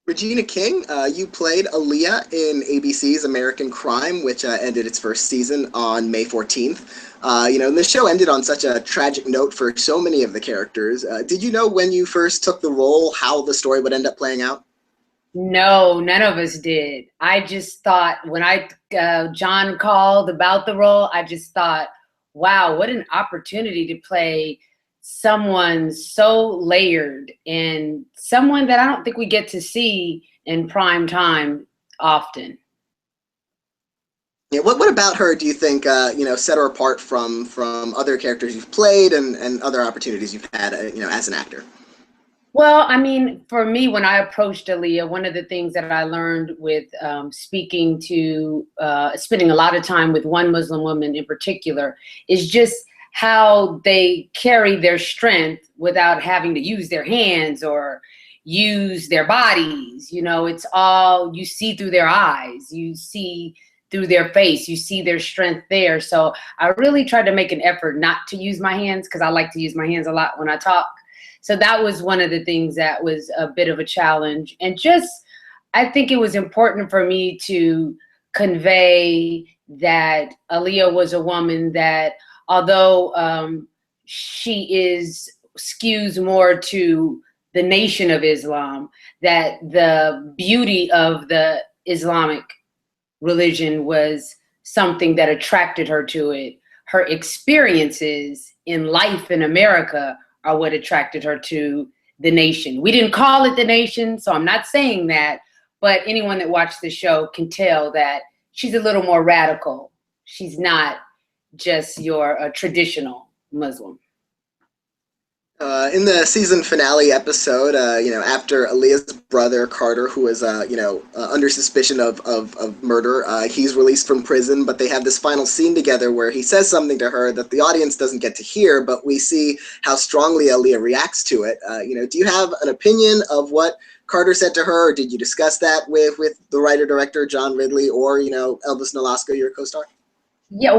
Regina King, you played Aaliyah in ABC's American Crime, which ended its first season on May 14th. The show ended on such a tragic note for so many of the characters. Did you know when you first took the role how the story would end up playing out? No, none of us did. I just thought when John called about the role, I just thought, wow, what an opportunity to play someone so layered and someone that I don't think we get to see in prime time often. Yeah, what about her do you think set her apart from other characters you've played and other opportunities you've had as an actor? Well, I mean, for me, when I approached Aaliyah, one of the things that I learned with spending a lot of time with one Muslim woman in particular, is just how they carry their strength without having to use their hands or use their bodies. You know, it's all you see through their eyes, you see through their face, you see their strength there. So I really tried to make an effort not to use my hands because I like to use my hands a lot when I talk. So that was one of the things that was a bit of a challenge. And just, I think it was important for me to convey that Aaliyah was a woman that, although skews more to the Nation of Islam, that the beauty of the Islamic religion was something that attracted her to it. Her experiences in life in America are what attracted her to the Nation. We didn't call it the Nation, so I'm not saying that, but anyone that watched the show can tell that she's a little more radical. She's not just your traditional Muslim. In the season finale episode, after Aaliyah's brother Carter, who is, under suspicion of murder, he's released from prison. But they have this final scene together where he says something to her that the audience doesn't get to hear, but we see how strongly Aaliyah reacts to it. Do you have an opinion of what Carter said to her, or did you discuss that with the writer director John Ridley or Elvis Nolasco, your co-star? Yeah,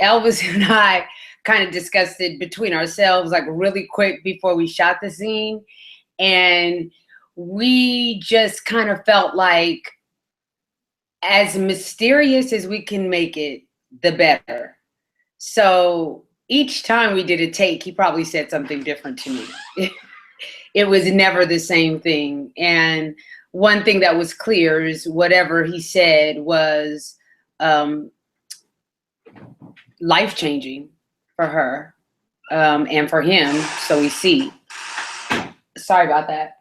Elvis and I kind of discussed it between ourselves, like really quick before we shot the scene. And we just kind of felt like as mysterious as we can make it, the better. So each time we did a take, he probably said something different to me. It was never the same thing. And one thing that was clear is whatever he said was life-changing for her and for him. So we see. Sorry about that.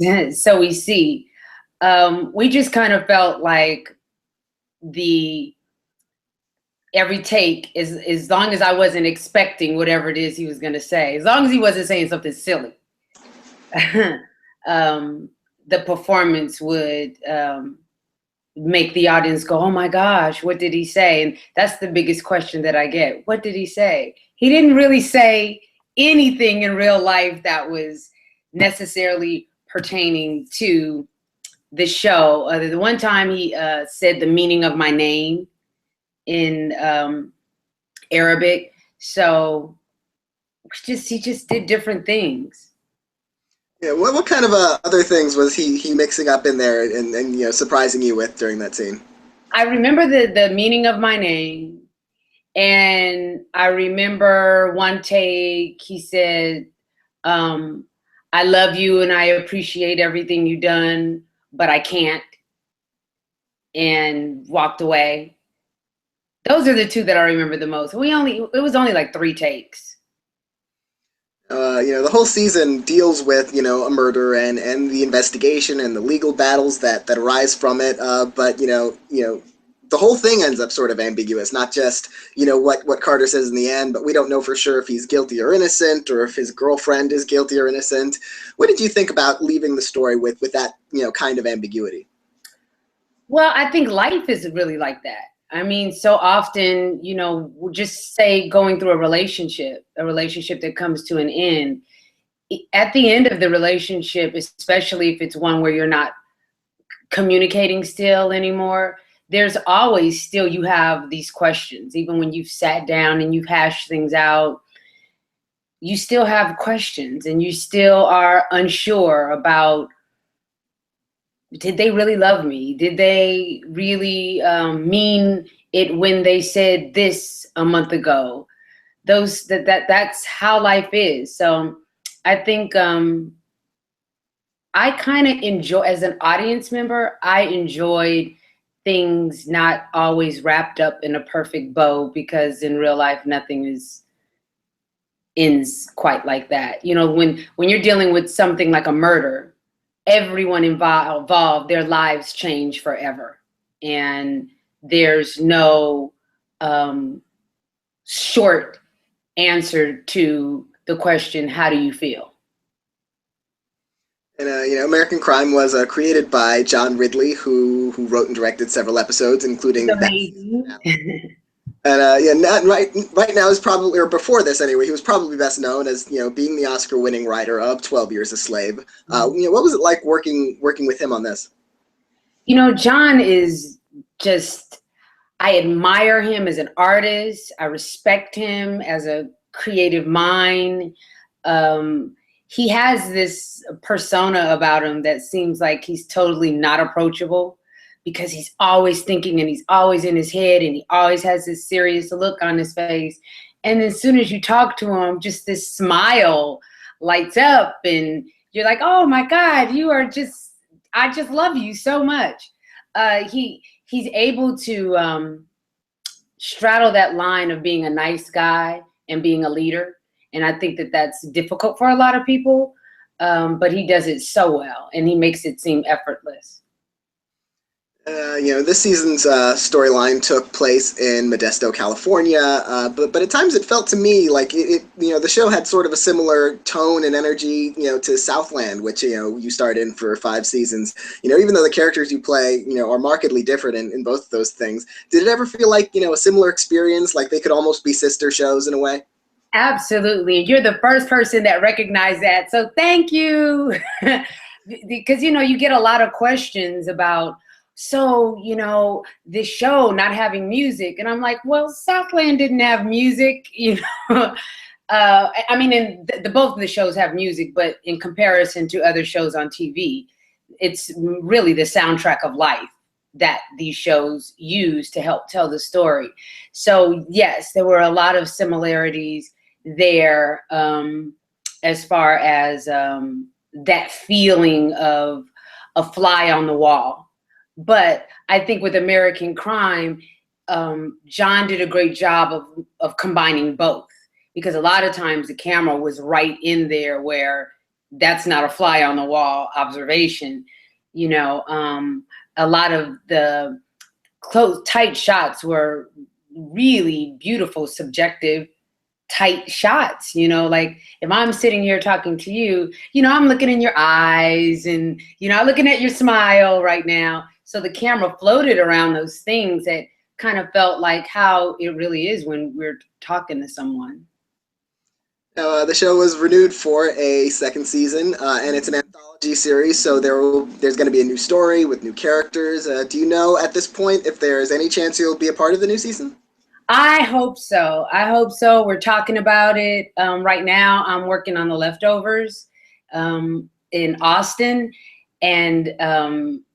Okay. So we see. We just kind of felt like every take, as long as I wasn't expecting whatever it is he was going to say, as long as he wasn't saying something silly, the performance would make the audience go, oh my gosh, what did he say? And that's the biggest question that I get. What did he say? He didn't really say anything in real life that was necessarily pertaining to the show. The one time he said the meaning of my name in Arabic. So he just did different things. Yeah, what kind of other things was he mixing up in there and surprising you with during that scene? I remember the meaning of my name, and I remember one take he said, I love you and I appreciate everything you've done, but I can't, and walked away. Those are the two that I remember the most. It was only like 3 takes. The whole season deals with, a murder and the investigation and the legal battles that arise from it. But the whole thing ends up sort of ambiguous, not just, what Carter says in the end, but we don't know for sure if he's guilty or innocent or if his girlfriend is guilty or innocent. What did you think about leaving the story with that, kind of ambiguity? Well, I think life is really like that. I mean, so often, we'll just say going through a relationship that comes to an end. At the end of the relationship, especially if it's one where you're not communicating still anymore, there's always still, you have these questions, even when you've sat down and you've hashed things out. you still have questions and you still are unsure about, did they really love me? Did they really mean it when they said this a month ago? That's how life is. So I think I kind of enjoy, as an audience member, I enjoyed things not always wrapped up in a perfect bow, because in real life nothing ends quite like that. You know, when you're dealing with something like a murder, everyone involved, their lives change forever, and there's no short answer to the question, how do you feel? And American Crime was created by John Ridley, who wrote and directed several episodes, It's including that. amazing. And yeah, not right now is probably, or before this anyway, he was probably best known as being the Oscar-winning writer of 12 Years a Slave. What was it like working with him on this? You know, John is just, I admire him as an artist. I respect him as a creative mind. He has this persona about him that seems like he's totally not approachable, because he's always thinking and he's always in his head and he always has this serious look on his face. And as soon as you talk to him, just this smile lights up and you're like, oh my God, you are just, I just love you so much. He's able to straddle that line of being a nice guy and being a leader. And I think that that's difficult for a lot of people, but he does it so well and he makes it seem effortless. This season's storyline took place in Modesto, California, but at times it felt to me like the show had sort of a similar tone and energy, to Southland, which you starred in for 5 seasons. Even though the characters you play, are markedly different in both of those things, did it ever feel like a similar experience, like they could almost be sister shows in a way? Absolutely. You're the first person that recognized that. So thank you. Because, you get a lot of questions about, so, this show not having music. And I'm like, well, Southland didn't have music, I mean, and both of the shows have music, but in comparison to other shows on TV, it's really the soundtrack of life that these shows use to help tell the story. So yes, there were a lot of similarities there, as far as that feeling of a fly on the wall. But I think with American Crime, John did a great job of combining both, because a lot of times the camera was right in there where that's not a fly on the wall observation. A lot of the close, tight shots were really beautiful, subjective, tight shots. Like if I'm sitting here talking to you, I'm looking in your eyes and, I'm looking at your smile right now. So the camera floated around those things that kind of felt like how it really is when we're talking to someone. The show was renewed for a second season, and it's an anthology series, so there's going to be a new story with new characters. Do you know at this point if there's any chance you'll be a part of the new season? I hope so. We're talking about it right now. I'm working on The Leftovers in Austin, and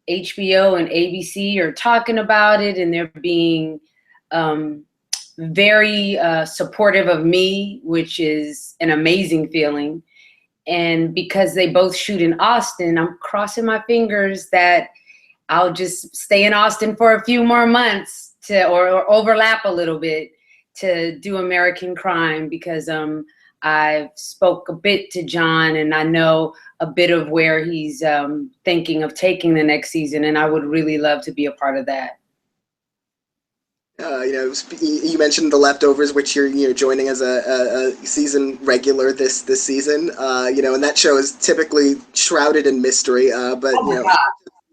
HBO and ABC are talking about it, and they're being very supportive of me, which is an amazing feeling. And because they both shoot in Austin, I'm crossing my fingers that I'll just stay in Austin for a few more months or overlap a little bit to do American Crime, because I've spoke a bit to John and I know a bit of where he's thinking of taking the next season, and I would really love to be a part of that. You mentioned The Leftovers, which you're joining as a season regular this season. And that show is typically shrouded in mystery. But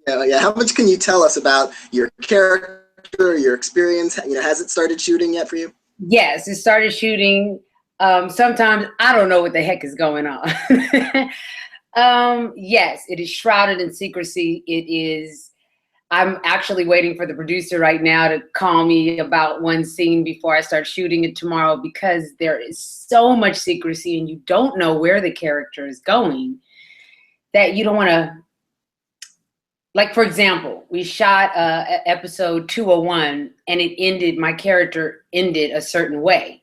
how much can you tell us about your character, your experience? Has it started shooting yet for you? Yes, it started shooting. Sometimes I don't know what the heck is going on. Yes, it is shrouded in secrecy. It is. I'm actually waiting for the producer right now to call me about one scene before I start shooting it tomorrow, because there is so much secrecy and you don't know where the character is going that you don't want to. Like, for example, we shot episode 201 and it ended, my character ended a certain way.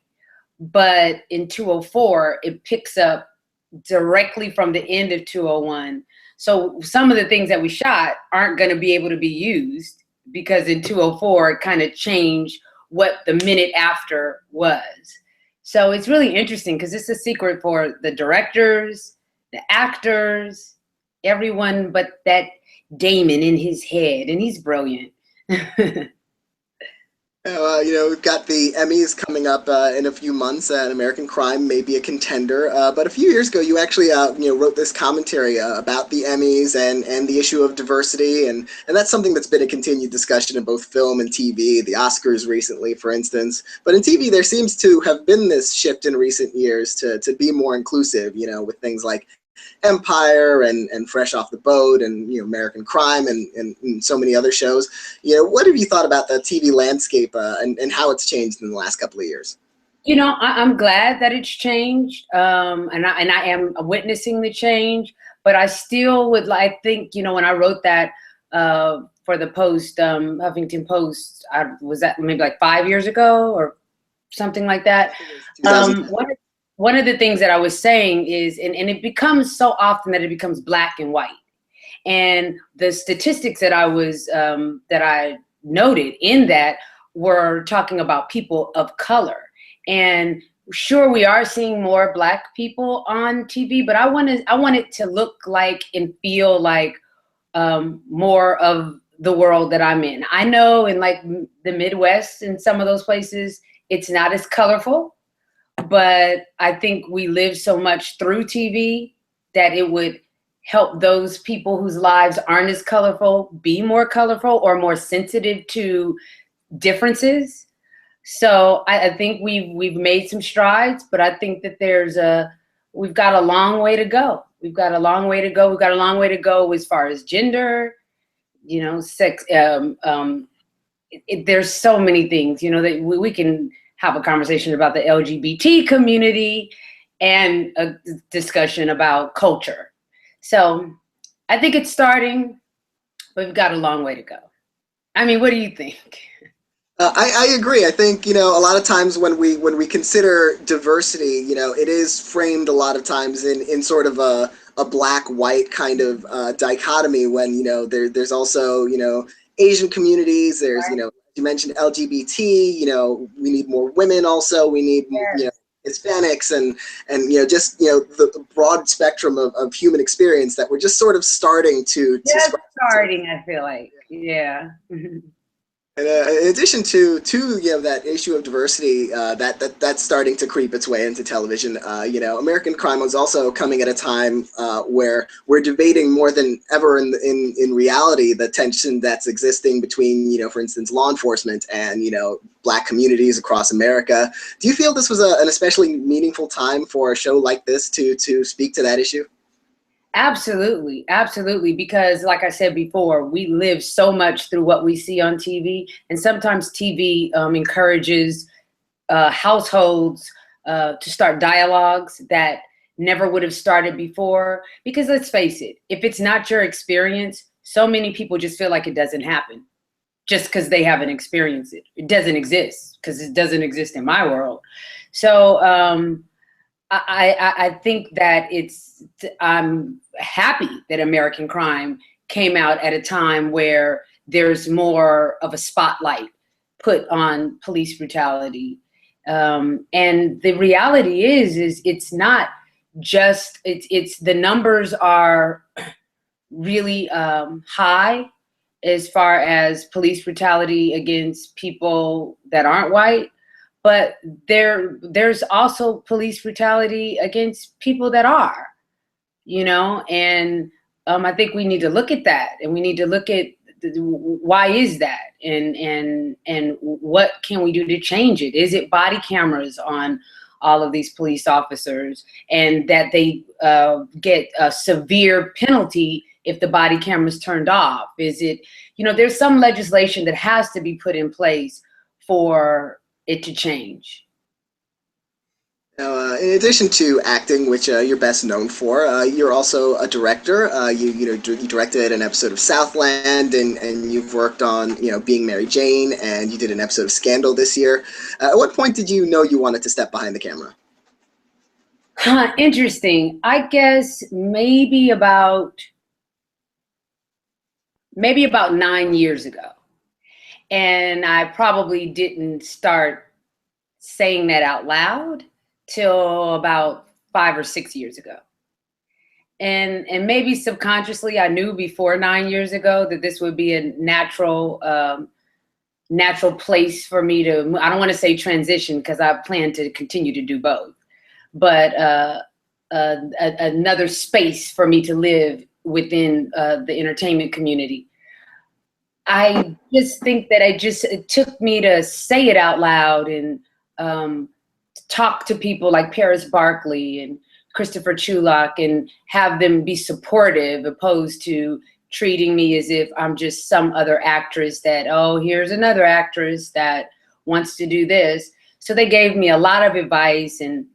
But in 204, it picks up directly from the end of 201. So some of the things that we shot aren't going to be able to be used, because in 204, it kind of changed what the minute after was. So it's really interesting because it's a secret for the directors, the actors, everyone but that Damon in his head, and he's brilliant. We've got the Emmys coming up in a few months, and American Crime may be a contender. But a few years ago, you actually, wrote this commentary about the Emmys and the issue of diversity, and that's something that's been a continued discussion in both film and TV. The Oscars recently, for instance, but in TV, there seems to have been this shift in recent years to be more inclusive. With things like Empire and Fresh Off the Boat and American Crime and so many other shows. What have you thought about the TV landscape and how it's changed in the last couple of years? I'm glad that it's changed, and I am witnessing the change. But I still would like think when I wrote that for the Post, Huffington Post, was that maybe like 5 years ago or something like that. One of the things that I was saying is, and it becomes so often that it becomes black and white. And the statistics that I noted in that were talking about people of color. And sure, we are seeing more black people on TV, but I want it to look like and feel like more of the world that I'm in. I know in like the Midwest and some of those places, it's not as colorful. But I think we live so much through TV that it would help those people whose lives aren't as colorful be more colorful or more sensitive to differences. So I think we've made some strides, but I think that we've got a long way to go. We've got a long way to go. We've got a long way to go as far as gender, sex. There's so many things, that we can have a conversation about the LGBT community and a discussion about culture. So I think it's starting, but we've got a long way to go. I mean, what do you think? I agree. I think, a lot of times when we consider diversity, it is framed a lot of times in sort of a black-white kind of dichotomy when, there's also, Asian communities, there's, Right. You mentioned LGBT, we need more women also, we need, Hispanics and just, the broad spectrum of human experience that we're just sort of starting to Just starting, I feel like. Yeah. And in addition to that issue of diversity that's starting to creep its way into television, American Crime was also coming at a time where we're debating more than ever in reality the tension that's existing between for instance law enforcement and Black communities across America. Do you feel this was an especially meaningful time for a show like this to speak to that issue? Absolutely, absolutely. Because like I said before, we live so much through what we see on TV, and sometimes TV encourages households to start dialogues that never would have started before. Because let's face it, if it's not your experience, so many people just feel like it doesn't happen just because they haven't experienced it. It doesn't exist because it doesn't exist in my world. So I think that I'm happy that American Crime came out at a time where there's more of a spotlight put on police brutality. And the reality is it's not just, it's the numbers are really high as far as police brutality against people that aren't white. But there's also police brutality against people that are, and I think we need to look at that, and we need to look at why is that, and what can we do to change it? Is it body cameras on all of these police officers, and that they get a severe penalty if the body camera's turned off? Is it, there's some legislation that has to be put in place for it to change. Now, in addition to acting, which you're best known for, you're also a director. You directed an episode of Southland, and you've worked on Being Mary Jane, and you did an episode of Scandal this year. At what point did you know you wanted to step behind the camera? Interesting. I guess maybe about 9 years ago, and I probably didn't start saying that out loud till about 5 or 6 years ago. And maybe subconsciously I knew before 9 years ago that this would be a natural place for me to, I don't want to say transition because I plan to continue to do both, but another space for me to live within the entertainment community. I just think that it took me to say it out loud and talk to people like Paris Barkley and Christopher Chulak and have them be supportive, opposed to treating me as if I'm just some other actress that, oh, here's another actress that wants to do this. So they gave me a lot of advice and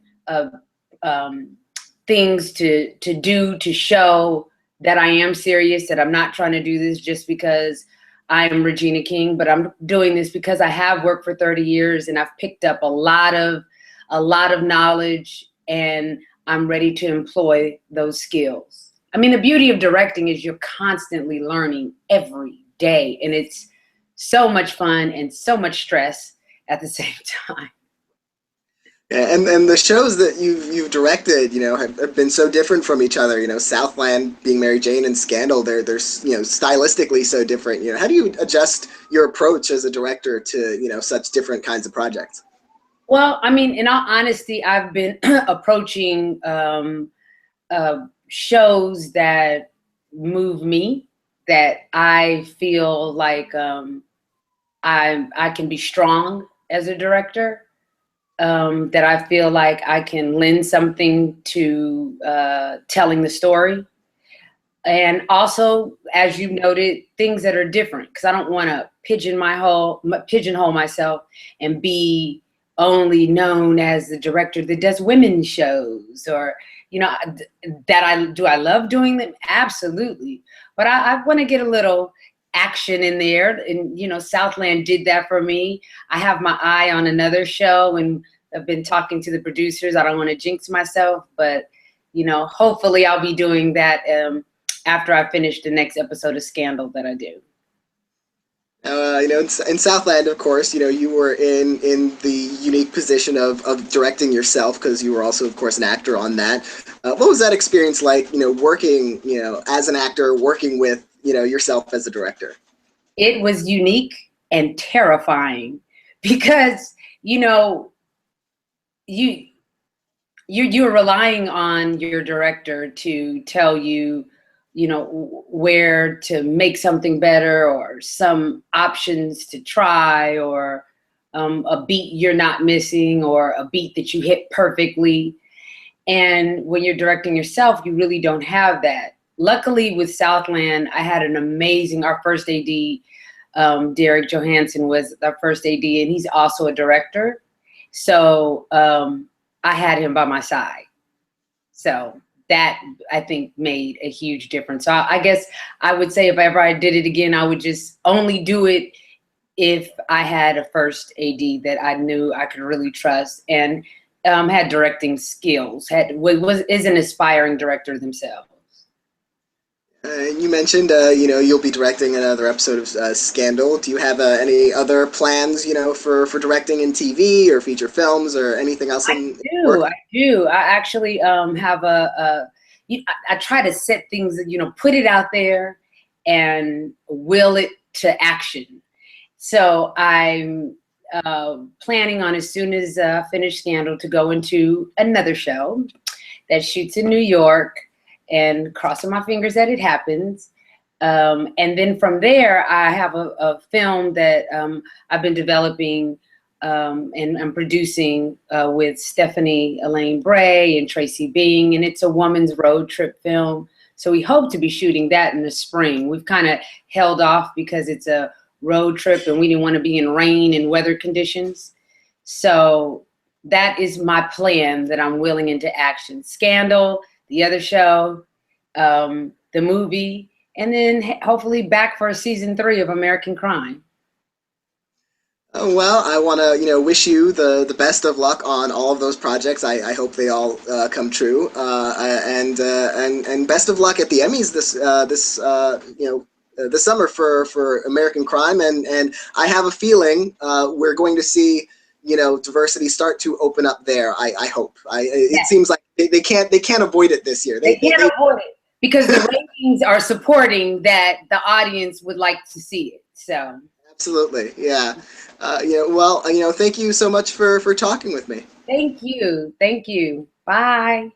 things to do to show that I am serious, that I'm not trying to do this just because I am Regina King, but I'm doing this because I have worked for 30 years and I've picked up a lot of knowledge, and I'm ready to employ those skills. I mean, the beauty of directing is you're constantly learning every day, and it's so much fun and so much stress at the same time. Yeah, and the shows that you've directed, have been so different from each other. Southland, Being Mary Jane, and Scandal, they're stylistically so different. How do you adjust your approach as a director to such different kinds of projects? Well, I mean, in all honesty, I've been approaching shows that move me, that I feel like I can be strong as a director, that I feel like I can lend something to telling the story. And also, as you noted, things that are different, because I don't want to pigeonhole myself and be only known as the director that does women's shows, or I love doing them? Absolutely. But I want to get a little action in there, and Southland did that for me. I have my eye on another show, and I've been talking to the producers. I don't want to jinx myself, but hopefully I'll be doing that after I finish the next episode of Scandal that I do. In Southland, of course, you were in the unique position of directing yourself, because you were also, of course, an actor on that. What was that experience like, working, as an actor, working with, yourself as a director? It was unique and terrifying because, you're relying on your director to tell you, where to make something better, or some options to try, or a beat you're not missing, or a beat that you hit perfectly. And when you're directing yourself, you really don't have that. Luckily with Southland, I had our first AD, Derek Johansson was our first AD, and he's also a director. So I had him by my side. So that, I think, made a huge difference. So I guess I would say if ever I did it again, I would just only do it if I had a first AD that I knew I could really trust, and had directing skills, is an aspiring director themselves. You mentioned, you'll be directing another episode of Scandal. Do you have any other plans, for directing in TV or feature films or anything else? I do. I actually have I try to set things, put it out there and will it to action. So I'm planning on, as soon as I finish Scandal, to go into another show that shoots in New York, and crossing my fingers that it happens. And then from there, I have a film that I've been developing and I'm producing with Stephanie Elaine Bray and Tracy Bing, and it's a woman's road trip film. So we hope to be shooting that in the spring. We've kind of held off because it's a road trip and we didn't want to be in rain and weather conditions. So that is my plan that I'm willing into action. Scandal, the other show, the movie, and then hopefully back for season 3 of American Crime. Well, I want to, wish you the best of luck on all of those projects. I hope they all come true, and best of luck at the Emmys this summer for American Crime. And I have a feeling we're going to see diversity start to open up there. I hope. It seems like they can't avoid it this year. They can't avoid it because the ratings are supporting that the audience would like to see it. So. Absolutely, yeah. Well, thank you so much for talking with me. Thank you. Thank you. Bye.